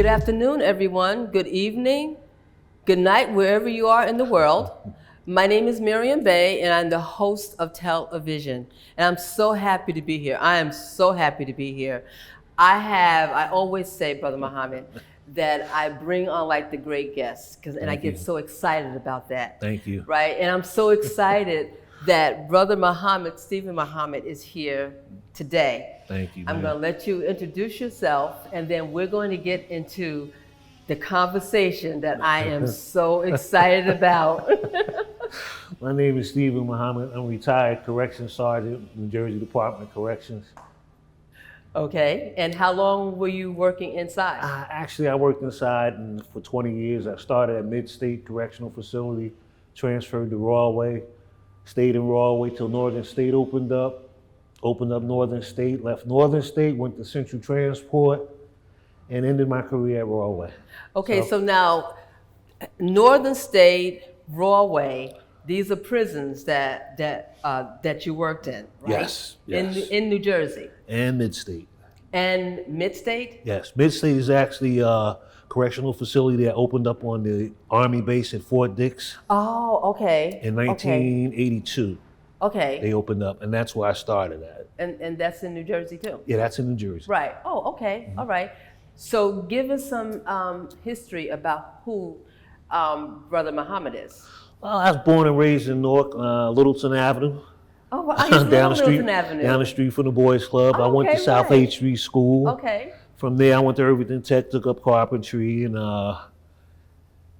Good afternoon, everyone. Good evening. Good night, wherever you are in the world. My name is Maryam Bey, and I'm the host of Vision. And I'm so happy to be here. I am so happy to be here. I always say, Brother Muhammad, that I bring on like the great guests, and I get so excited about that. Thank you. Right? And I'm so excited that Brother Muhammad, Stephen Muhammad, is here today. Thank you. I'm going to let you introduce yourself, and then we're going to get into the conversation that I am so excited about. My name is Stephen Muhammad. I'm retired Corrections Sergeant, New Jersey Department of Corrections. Okay, and how long were you working inside? Actually, I worked inside for 20 years. I started at Mid-State Correctional Facility, transferred to Rawway, stayed in Rawway till Northern State opened up Northern State, left Northern State, went to Central Transport, and ended my career at Rawway. Okay, so now, Northern State, Rawway, these are prisons that you worked in, right? Yes. In New Jersey. And Mid-State. And Mid-State? Yes, Mid-State is actually a correctional facility that opened up on the Army base at Fort Dix. Oh, okay. In 1982. Okay. They opened up, and that's where I started at. And that's in New Jersey too? Yeah, that's in New Jersey. Right. Oh, okay. Mm-hmm. All right. So give us some history about who Brother Muhammad is. Well, I was born and raised in Newark, Littleton Avenue. Oh, well, I used to live on Littleton Avenue. Down the street from the Boys Club. Oh, I went to South 8th Street School. Okay. From there, I went to Irvington Tech, took up carpentry, and a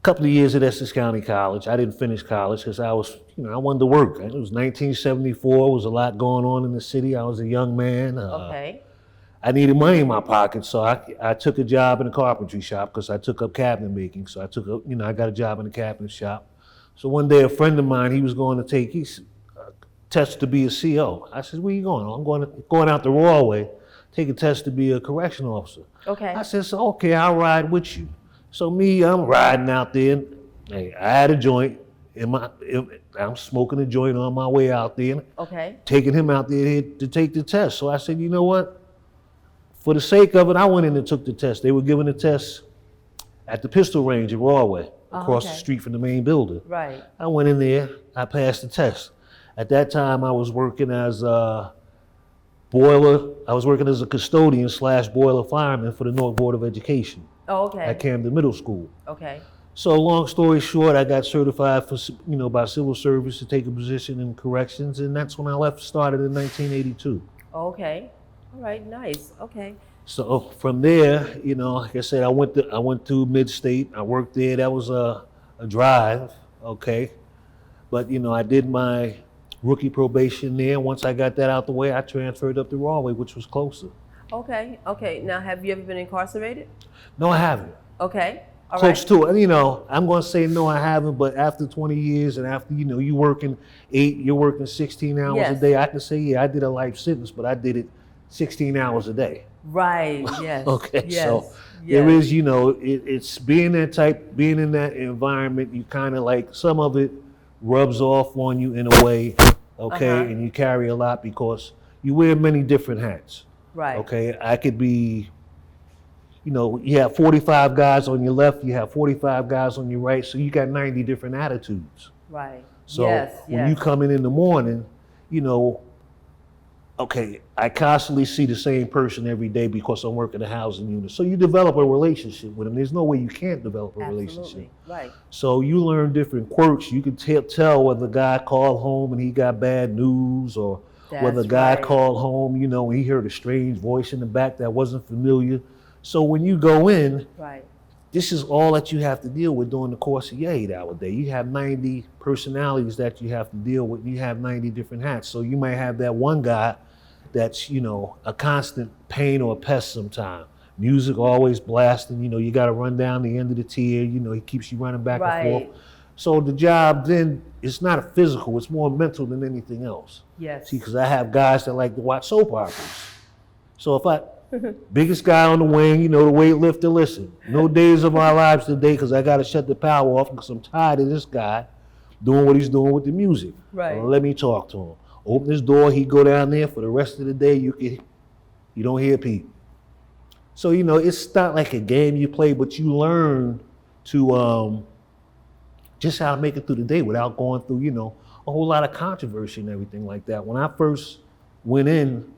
couple of years at Essex County College. I didn't finish college because I wanted to work. It was 1974. There was a lot going on in the city. I was a young man. Okay. I needed money in my pocket, so I took a job in a carpentry shop because I took up cabinet making. So I got a job in the cabinet shop. So one day, a friend of mine, he was going to take his test to be a CO. I said, "Where you going?" "I'm going out the Rawway, take a test to be a correctional officer." Okay. I said, "So okay, I'll ride with you." So I'm riding out there. Hey, I had a joint. I'm smoking a joint on my way out there. Okay. Taking him out there to take the test. So I said, you know what? For the sake of it, I went in and took the test. They were giving the test at the pistol range in Rawway, across the street from the main building. Right. I went in there. I passed the test. At that time, I was working as a custodian / boiler fireman for the Newark Board of Education. Oh, okay. At Camden Middle School. Okay. So long story short, I got certified by civil service to take a position in corrections, and that's when I started in 1982. Okay. All right. Nice. Okay. So from there, like I said, I went to Mid-State. I worked there. That was a drive, okay. But I did my rookie probation there. Once I got that out the way, I transferred up to Rawway, which was closer. Okay. Okay. Now, have you ever been incarcerated? No, I haven't. Okay. All Close right. to it. I'm going to say no, I haven't, but after 20 years and after, you working 8, you're working 16 hours a day, I can say, yeah, I did a life sentence, but I did it 16 hours a day. Right, yes. Okay, yes. So there is, it's being in that environment, you kind of like, some of it rubs off on you in a way, okay, and you carry a lot because you wear many different hats. Right. Okay, I could be, you have 45 guys on your left, you have 45 guys on your right, so you got 90 different attitudes. Right. So when you come in the morning, okay, I constantly see the same person every day because I'm working the housing unit. So you develop a relationship with them. There's no way you can't develop a relationship. Right. So you learn different quirks. You can tell whether the guy called home and he got bad news, or whether the guy called home, and he heard a strange voice in the back that wasn't familiar. So when you go in, this is all that you have to deal with during the course of your 8-hour day. You have 90 personalities that you have to deal with, and you have 90 different hats. So you might have that one guy that's, a constant pain or a pest sometime. Music always blasting, you got to run down the end of the tier, he keeps you running back and forth. So the job then, it's not a physical, it's more mental than anything else. Yes. See, because I have guys that like to watch soap operas. So if biggest guy on the wing, the weightlifter, listen, no days of our lives today because I got to shut the power off because I'm tired of this guy doing what he's doing with the music. Right. Let me talk to him. Open this door, he go down there for the rest of the day, you don't hear a peep. So, it's not like a game you play, but you learn to just how to make it through the day without going through, a whole lot of controversy and everything like that. When I first went in,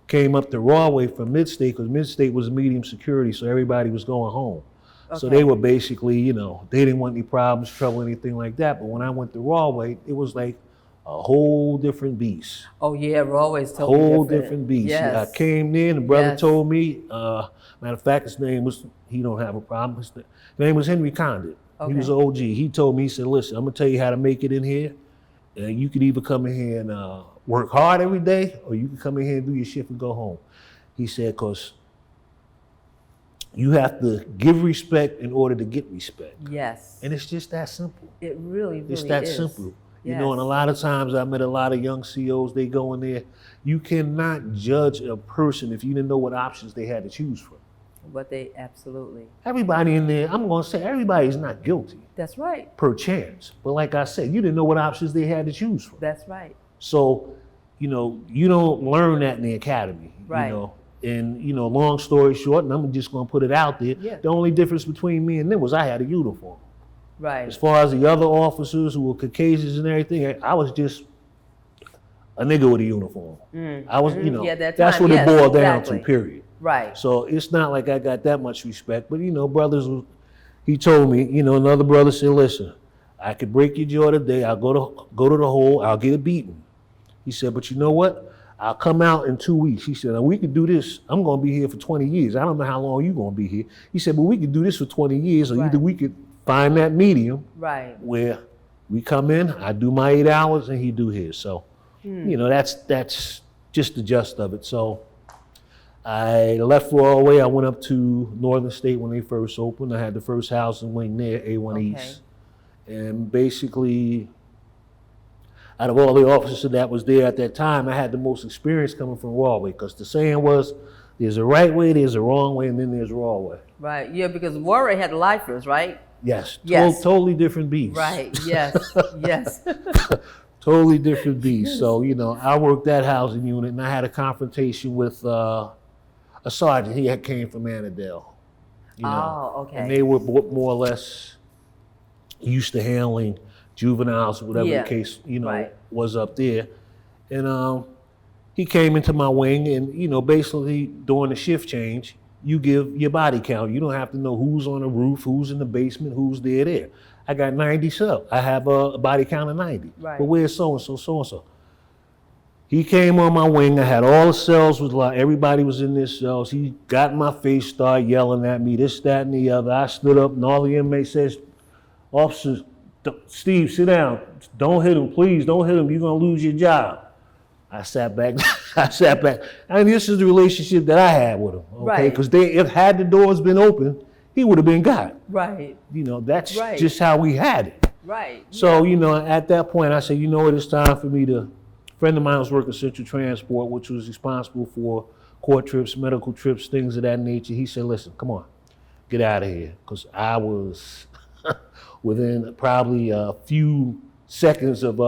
came up to Rawway from Mid-State, because Mid-State was medium security, so everybody was going home. Okay. So they were basically, they didn't want any problems, trouble, anything like that. But when I went to Rawway, it was like a whole different beast. Oh yeah, Rawway's totally different. A whole different beast. Yes. I came there and the brother told me, matter of fact, his name was, he don't have a problem. His name was Henry Condit. Okay. He was an OG. He told me, he said, listen, I'm gonna tell you how to make it in here. You could either come in here and work hard every day, or you can come in here and do your shift and go home. He said, because you have to give respect in order to get respect. Yes. And it's just that simple. It really is. It's that simple. Yes. And a lot of times I met a lot of young COs, they go in there. You cannot judge a person if you didn't know what options they had to choose from. But they absolutely. Everybody in there, I'm going to say, everybody's not guilty. That's right. Per chance. But like I said, you didn't know what options they had to choose from. That's right. So, you don't learn that in the academy. Right. And, long story short, and I'm just going to put it out there, the only difference between me and them was I had a uniform. Right. As far as the other officers who were Caucasians and everything, I was just a nigga with a uniform. I was, that's what it boiled down to, period. Right. So it's not like I got that much respect, but brothers, he told me, another brother said, listen, I could break your jaw today, I'll go to the hole, I'll get a beating. He said, but you know what? I'll come out in 2 weeks. He said, we could do this. I'm going to be here for 20 years. I don't know how long you're going to be here. He said, but we could do this for 20 years, or either we could find that medium where we come in, I do my 8 hours, and he do his. So, that's just the gist of it. So I left Rawway. I went up to Northern State when they first opened. I had the first housing wing there, A1 East. And basically, out of all the officers that was there at that time, I had the most experience coming from Rawway, because the saying was, there's a right way, there's a wrong way, and then there's Rawway. Right, yeah, because Warray had lifers, right? Yes, totally different beast. Right, yes, yes. Totally different beast. So, I worked that housing unit, and I had a confrontation with a sergeant. He came from Annandale. Oh, okay. And they were more or less used to handling juveniles, whatever the case, was up there. And he came into my wing, and, basically during the shift change, you give your body count. You don't have to know who's on the roof, who's in the basement, who's there. I got 90 cells. I have a body count of 90. Right. But where's so-and-so, so-and-so? He came on my wing. I had all the cells, everybody was in their cells. He got in my face, started yelling at me, this, that, and the other. I stood up, and all the inmates says, officers, Steve, sit down. Don't hit him, please. Don't hit him. You're going to lose your job. I sat back. And this is the relationship that I had with him. Okay, because if had the doors been open, he would have been got. Right. That's just how we had it. Right. So, at that point, I said, it's time for me to. A friend of mine was working Central Transport, which was responsible for court trips, medical trips, things of that nature. He said, listen, come on, get out of here. Because I was within probably a few seconds of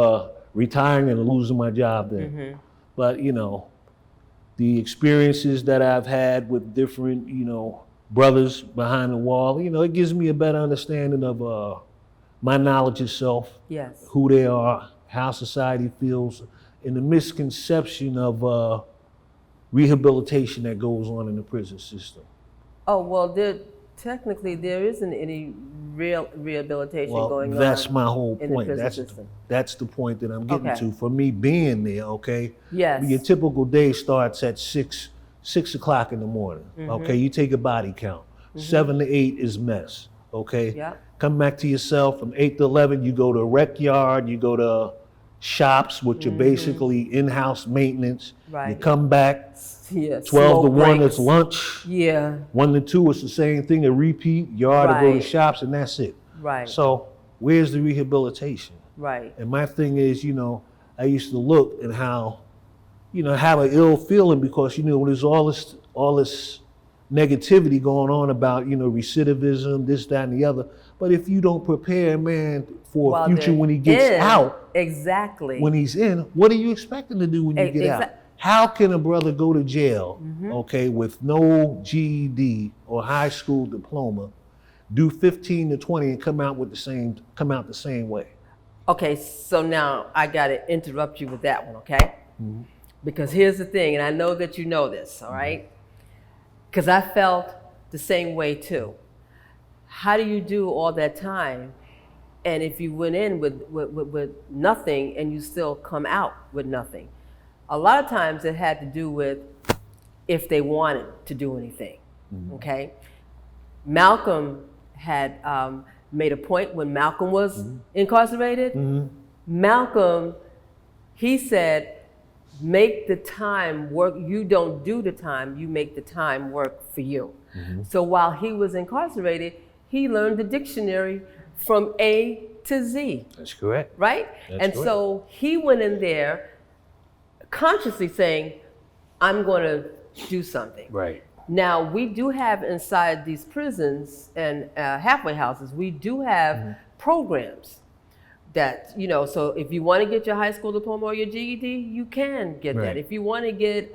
retiring and losing my job there. Mm-hmm. But, the experiences that I've had with different, brothers behind the wall, it gives me a better understanding of my knowledge of self, who they are, how society feels, and the misconception of rehabilitation that goes on in the prison system. Oh, well, technically there isn't any real rehabilitation going on. That's my whole point. That's the point that I'm getting to. For me being there, your typical day starts at 6 o'clock in the morning. Mm-hmm. Okay, you take a body count. Mm-hmm. 7 to 8 is mess. Okay, come back to yourself. From 8 to 11, you go to a rec yard. You go to shops, which are basically in-house maintenance. Right. You come back. 12 to 1 is lunch. 1 to 2 is the same thing, a repeat. Yard to go to shops, and that's it. Right. So where's the rehabilitation? Right. And my thing is, I used to look at how, have an ill feeling because, there's all this negativity going on about, recidivism, this, that, and the other. But if you don't prepare a man for a future when he gets out, exactly. When he's in, what are you expecting to do when you get out? How can a brother go to jail, okay, with no GED or high school diploma, do 15 to 20 and come out the same way? Okay, so now I gotta interrupt you with that one, okay? Because here's the thing, and I know that you know this, all right? Because I felt the same way too. How do you do all that time, and if you went in with nothing and you still come out with nothing? A lot of times it had to do with if they wanted to do anything, okay? Malcolm had made a point when Malcolm was incarcerated. Malcolm, he said, make the time work. You don't do the time, you make the time work for you. So while he was incarcerated, he learned the dictionary from A to Z. That's correct. Right? That's correct. So he went in there consciously saying, I'm going to do something. Right. Now, we do have inside these prisons and halfway houses, we do have programs that, you know, so if you want to get your high school diploma or your GED, you can get that. If you want to get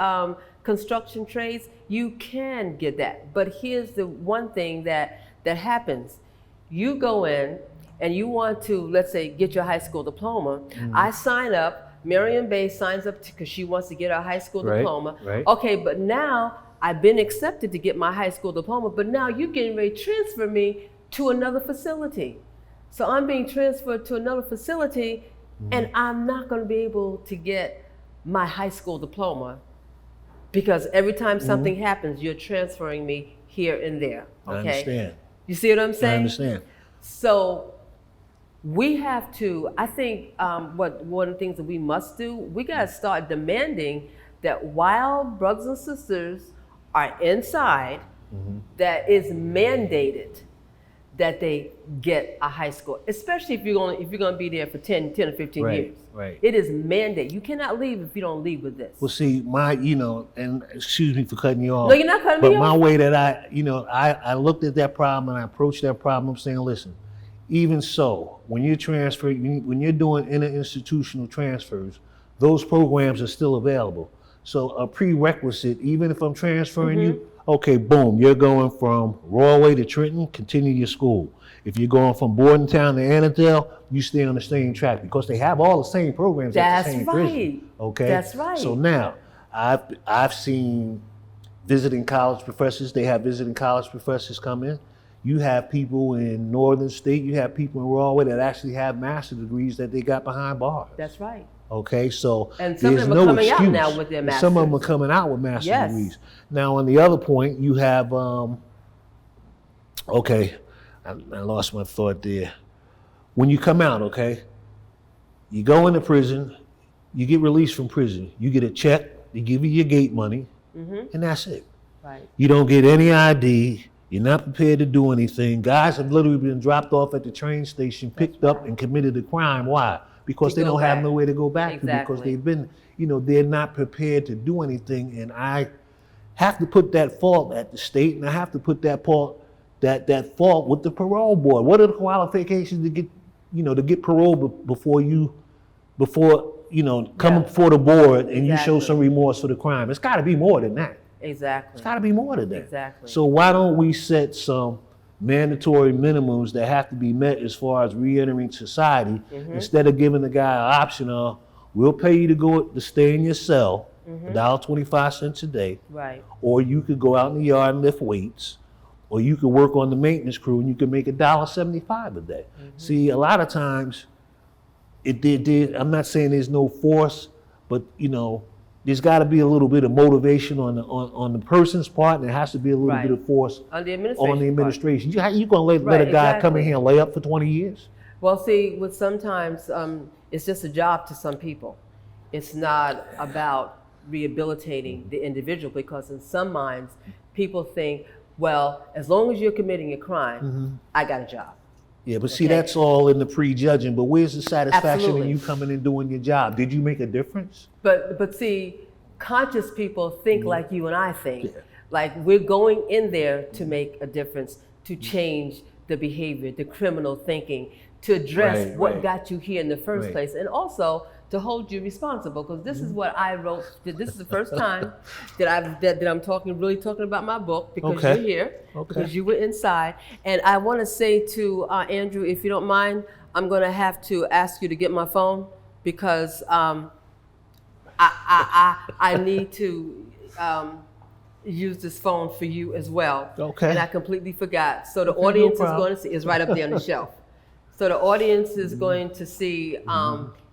construction trades, you can get that. But here's the one thing that happens. You go in and you want to, let's say, get your high school diploma. I sign up, Maryam Bey signs up because she wants to get her high school diploma. Okay, but now I've been accepted to get my high school diploma, but now you're getting ready to transfer me to another facility. So I'm being transferred to another facility and I'm not going to be able to get my high school diploma because every time something happens, you're transferring me here and there. Okay? I understand. You see what I'm saying? I understand. So we have to, I think one of the things that we must do, we got to start demanding that while brothers and sisters are inside, that is mandated that they get a high school, especially if you're going to be there for 10 or 15 years. Right. It is mandated. You cannot leave if you don't leave with this. Well, see, and excuse me for cutting you off. No, you're not cutting me off. But my way that I looked at that problem and I approached that problem, I'm saying, listen, even so, when you're transferring, when you're doing inter-institutional transfers, those programs are still available. So a prerequisite, even if I'm transferring you, okay, boom, you're going from Royal to Trenton, continue your school. If you're going from Bordentown to Annandale, you stay on the same track because they have all the same programs at the same prison. Okay, that's right. So now, I've seen visiting college professors. They have visiting college professors come in. You have people in Northern State. You have people in Royal that actually have master's degrees that they got behind bars. That's right. Okay, so and some there's of them are no coming excuse. out now with their masters. Some of them are coming out with master's degrees. Now, on the other point, you have, okay, I lost my thought there. When you come out, okay, you go into prison, you get released from prison, you get a check, they give you your gate money, and that's it. Right. You don't get any ID. You're not prepared to do anything. Guys have literally been dropped off at the train station, picked up, and committed a crime. Why? Because they don't have nowhere to go back to because they've been, they're not prepared to do anything. And I have to put that fault at the state, and I have to put that fault with the parole board. What are the qualifications to get parole before coming before the board and you show some remorse for the crime? It's got to be more than that. Exactly. It's got to be more than that. Exactly. So why don't we set some mandatory minimums that have to be met as far as re-entering society, instead of giving the guy an option of, we'll pay you to stay in your cell, $1.25 a day, right? Or you could go out in the yard and lift weights, or you could work on the maintenance crew and you could make $1.75 a day. See, a lot of times, I'm not saying there's no force, but there's got to be a little bit of motivation on the person's part, and there has to be a little bit of force on the administration. You going to let a guy come in here and lay up for 20 years? Well, see, sometimes it's just a job to some people. It's not about rehabilitating the individual, because in some minds, people think, well, as long as you're committing a crime, I got a job. Yeah, but see, that's all in the prejudging. But where's the satisfaction in you coming and doing your job? Did you make a difference? But see, conscious people think like you and I think. Like we're going in there to make a difference, to change the behavior, the criminal thinking, to address what got you here in the first place, and also to hold you responsible, because this is what I wrote. This is the first time that I'm really talking about my book, because you're here, because you were inside. And I want to say to Andrew, if you don't mind, I'm going to have to ask you to get my phone, because I need to use this phone for you as well. Okay. And I completely forgot. So the audience is going to see, it's right up there on the shelf. So the audience is going to see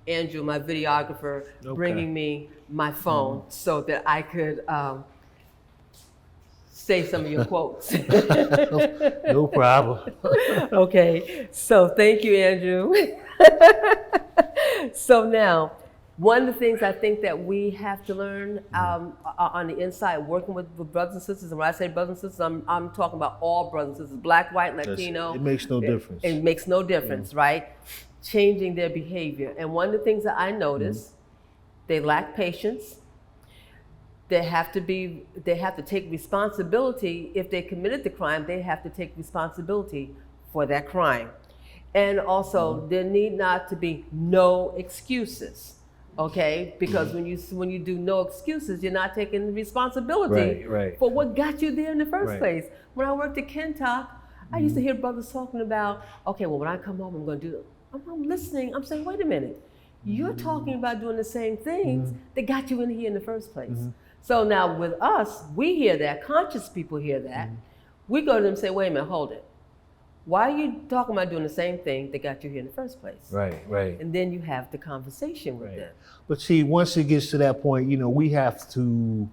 Andrew, my videographer, bringing me my phone so that I could say some of your quotes. No problem. Okay, so thank you, Andrew. So now, one of the things I think that we have to learn on the inside, working with brothers and sisters, and when I say brothers and sisters, I'm talking about all brothers and sisters, black, white, Latino. It makes no difference. It makes no difference, right? Changing their behavior. And one of the things that I notice, they lack patience. They have to take responsibility. If they committed the crime, they have to take responsibility for that crime. And also, there need not to be no excuses. Okay, because when you do no excuses, you're not taking responsibility for what got you there in the first place. When I worked at Kentuck, I used to hear brothers talking about, okay, well, when I come home, I'm going to do. I'm listening. I'm saying, wait a minute, you're talking about doing the same things that got you in here in the first place. So now with us, we hear that. Conscious people hear that. We go to them and say, wait a minute, hold it. Why are you talking about doing the same thing that got you here in the first place? Right. And then you have the conversation with them. But see, once it gets to that point, you have to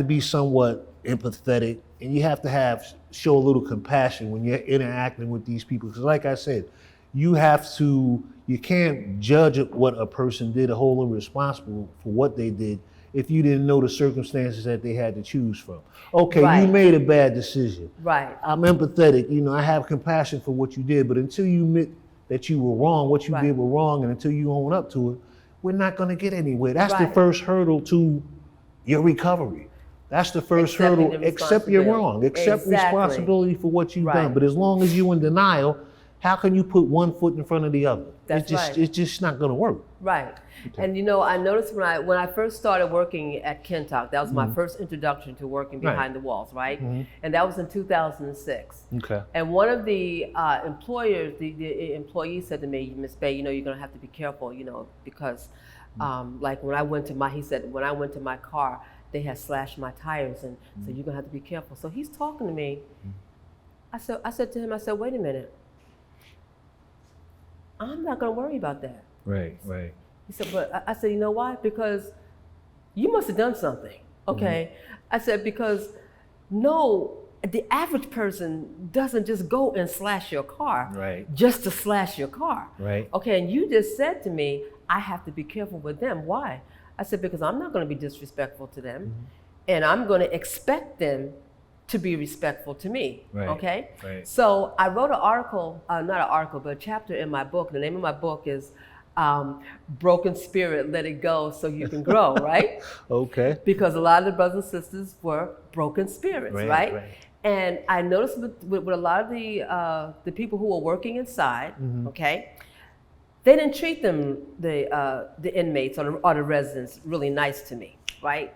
be somewhat empathetic, and you have to show a little compassion when you're interacting with these people. Because like I said, you can't judge what a person did or hold them responsible for what they did if you didn't know the circumstances that they had to choose from. Okay, you made a bad decision. Right. I'm empathetic, I have compassion for what you did, but until you admit that you were wrong, what you did was wrong, and until you own up to it, we're not gonna get anywhere. That's the first hurdle to your recovery. That's the first hurdle. Accept you're wrong. Accept responsibility for what you've done. But as long as you're in denial, how can you put one foot in front of the other? It's just not gonna work. Right. And I noticed when I first started working at Kentuck, that was my first introduction to working behind the walls, right? And that was in 2006. Okay. And one of the employers, the employee said to me, Miss Bey, you're gonna have to be careful, because like when I went to my car, they had slashed my tires, and so you're gonna have to be careful. So he's talking to me. I said to him, wait a minute. I'm not gonna worry about that. Right. He said, but I said, you know why? Because you must have done something. Okay. I said, because no, the average person doesn't just go and slash your car just to slash your car. Right. Okay, and you just said to me, I have to be careful with them. Why? I said, because I'm not going to be disrespectful to them, and I'm going to expect them to be respectful to me. Okay? Right. So I wrote an article, not an article, but a chapter in my book. The name of my book is Broken Spirit, Let It Go So You Can Grow, right? Okay. Because a lot of the brothers and sisters were broken spirits, right? And I noticed with a lot of the people who were working inside, okay, they didn't treat the inmates or the residents really nice to me, right?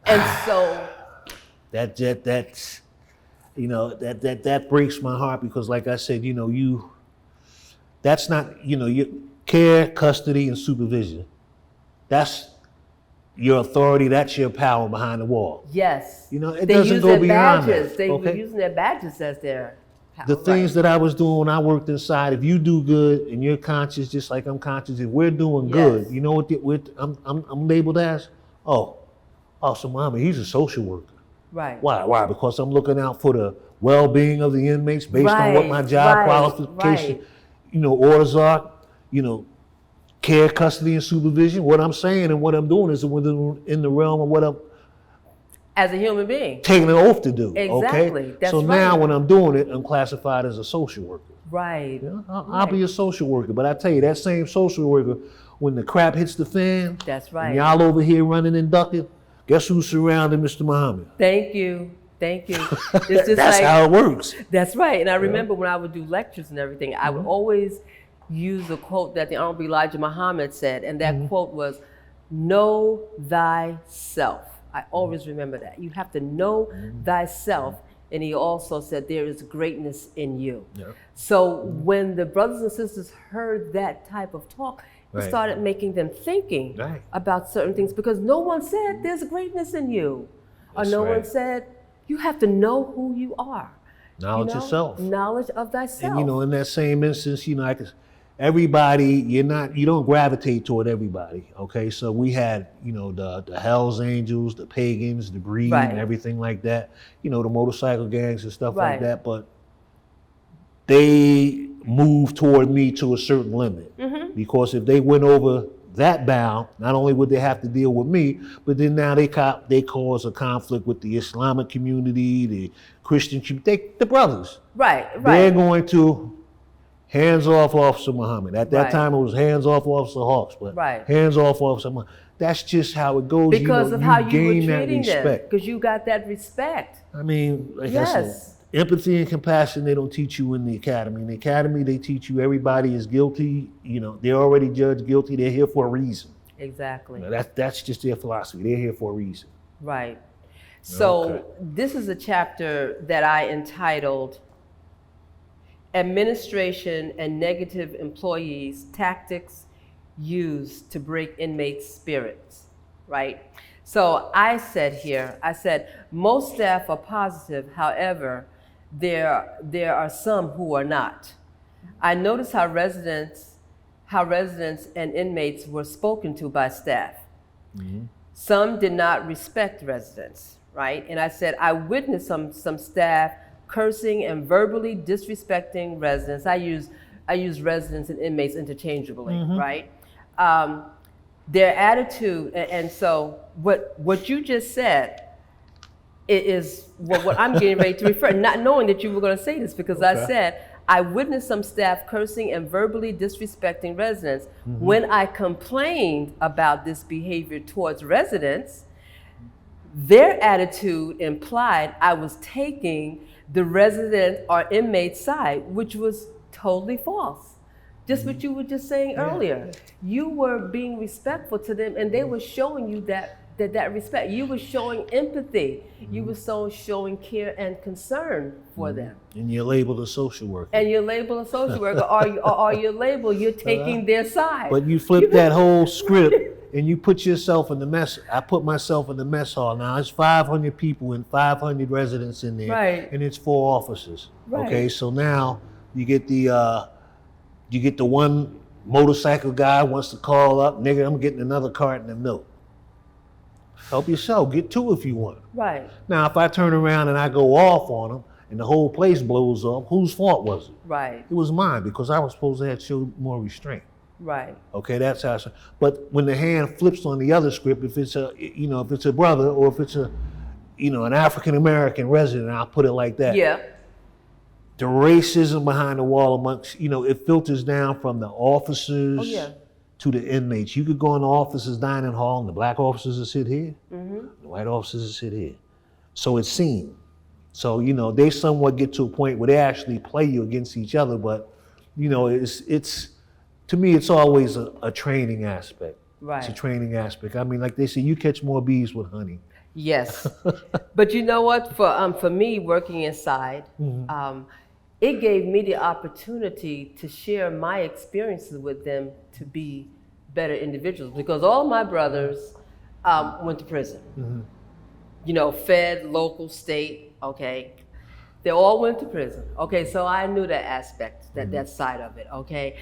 And so that's that breaks my heart, because like I said, that's not, your care, custody, and supervision. That's your authority, that's your power behind the wall. Yes. It doesn't go beyond that. They were using their badges as their power. The things that I was doing when I worked inside, if you do good and you're conscious, just like I'm conscious, if we're doing good, you know what I'm labeled as? So Muhammad, he's a social worker. Right. Why? Because I'm looking out for the well-being of the inmates based on what my job qualification, orders are, care, custody, and supervision. What I'm saying and what I'm doing is in the realm of what I'm as a human being taking an oath to do. Exactly. Okay? That's so now when I'm doing it, I'm classified as a social worker. Right. I'll be a social worker, but I tell you, that same social worker, when the crap hits the fan, that's right. And y'all over here running and ducking, guess who's surrounding Mr. Muhammad? Thank you. It's just that's how it works. That's right. And I remember when I would do lectures and everything, I would always use a quote that the Honorable Elijah Muhammad said, and that quote was, "Know thyself." I always remember that. You have to know thyself. And he also said, there is greatness in you. Yeah. So when the brothers and sisters heard that type of talk, it started making them thinking about certain things, because no one said there's greatness in you. Or no one said, you have to know who you are. Knowledge of self. Knowledge of thyself. And in that same instance, everybody, you don't gravitate toward everybody. Okay, so we had, the Hells Angels, the pagans, the greed, and everything like that. The motorcycle gangs and stuff like that. But they moved toward me to a certain limit, because if they went over that bound, not only would they have to deal with me, but then now they cause a conflict with the Islamic community, the Christian community, the brothers. Right. They're going to hands off Officer Muhammad. At that time, it was hands off Officer Hawks, but hands off Officer Muhammad. That's just how it goes. Because of how you were treating them. Because you got that respect. I mean, like I said, empathy and compassion, they don't teach you in the academy. In the academy, they teach you everybody is guilty. They're already judged guilty. They're here for a reason. Exactly. That's just their philosophy. They're here for a reason. Right. So this is a chapter that I entitled Administration and Negative Employees, Tactics Used to Break Inmates' Spirits, right? So I said, most staff are positive, however, there are some who are not. I noticed how residents and inmates were spoken to by staff. Some did not respect residents, right? And I said, I witnessed some staff cursing and verbally disrespecting residents. I use residents and inmates interchangeably, right? Their attitude, and so what you just said is what I'm getting ready to refer, not knowing that you were going to say this, because I said, I witnessed some staff cursing and verbally disrespecting residents. When I complained about this behavior towards residents, their attitude implied I was taking the resident or inmate side, which was totally false. Just what you were just saying earlier. You were being respectful to them, and they were showing you that respect. You were showing empathy. You were showing care and concern for them. And you're labeled a social worker. Or you're taking their side. But you flip that whole script and you put yourself in the mess. I put myself in the mess hall. Now it's 500 people and 500 residents in there, and it's 4 officers. Okay, so now you get the one motorcycle guy wants to call up, nigga, I'm getting another carton of milk. Help yourself, get 2 if you want. Right. Now, if I turn around and I go off on them and the whole place blows up, whose fault was it? Right. It was mine, because I was supposed to have showed more restraint. Right. Okay, that's how. But when the hand flips on the other script, if it's a brother, or if it's an African American resident, I'll put it like that. Yeah. The racism behind the wall amongst, it filters down from the officers to the inmates. You could go in the officers' dining hall and the black officers will sit here, the white officers will sit here. So it's seen. So, they somewhat get to a point where they actually play you against each other, but, it's to me, it's always a training aspect. Right. It's a training aspect. I mean, like they say, you catch more bees with honey. Yes. But you know what? For me, working inside, it gave me the opportunity to share my experiences with them to be better individuals, because all my brothers went to prison. Fed, local, state, okay? They all went to prison, okay? So I knew that aspect, that side of it, okay?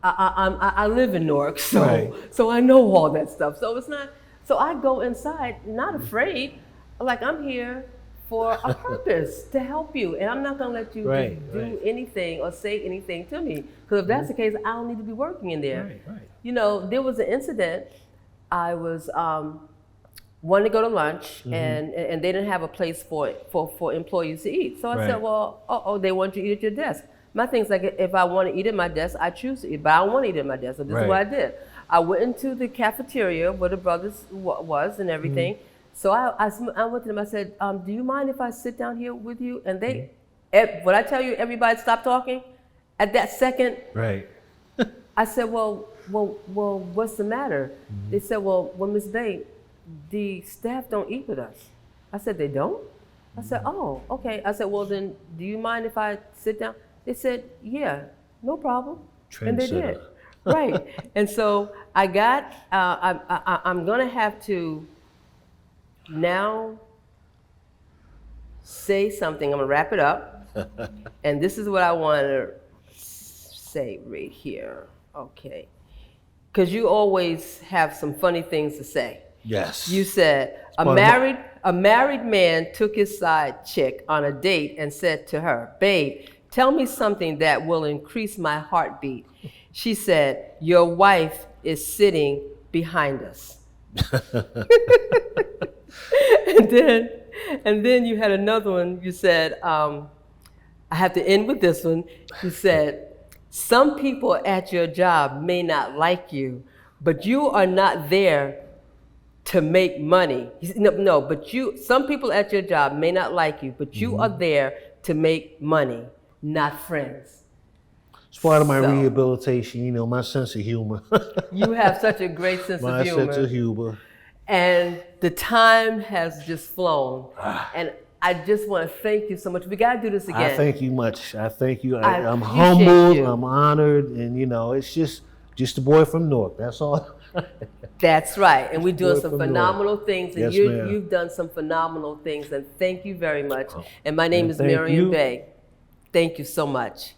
I live in Newark, so I know all that stuff. So it's not, so I go inside, not afraid, like I'm here for a purpose, to help you. And I'm not gonna let you do anything or say anything to me. Because if that's the case, I don't need to be working in there. There was an incident, I was wanted to go to lunch, and they didn't have a place for employees to eat. So I said, well, they want you to eat at your desk. My thing's like, if I want to eat at my desk, I choose to eat, but I don't want to eat at my desk. So this is what I did. I went into the cafeteria where the brothers was and everything. So I went to them, I said, do you mind if I sit down here with you? And they, when I tell you everybody stopped talking, At that second, Right. I said, well, what's the matter? They said, well, Ms. Bey, the staff don't eat with us. I said, they don't? I said, oh, okay. I said, well, then do you mind if I sit down? They said, yeah, no problem. And they did. Right. And so I got, I'm going to have to now say something. I'm going to wrap it up. And this is what I want to say right here. Okay. Because you always have some funny things to say. Yes. You said, a married man took his side chick on a date and said to her, babe, tell me something that will increase my heartbeat. She said, your wife is sitting behind us. and then you had another one. You said, I have to end with this one. You said, some people at your job may not like you, but you are not there to make money. No, but some people at your job may not like you, but you are there to make money, not friends. It's part of my rehabilitation, you know, my sense of humor. You have such a great sense of humor. My sense of humor. And the time has just flown. And I just want to thank you so much. We got to do this again. I thank you much. I thank you. I'm appreciate humbled. you. I'm honored. And, you know, it's just a boy from Newark. That's all. That's right. And we're doing some from phenomenal things. And Yes, ma'am. you've done some phenomenal things. And thank you very much. And my name is Maryam Bey. Thank you so much.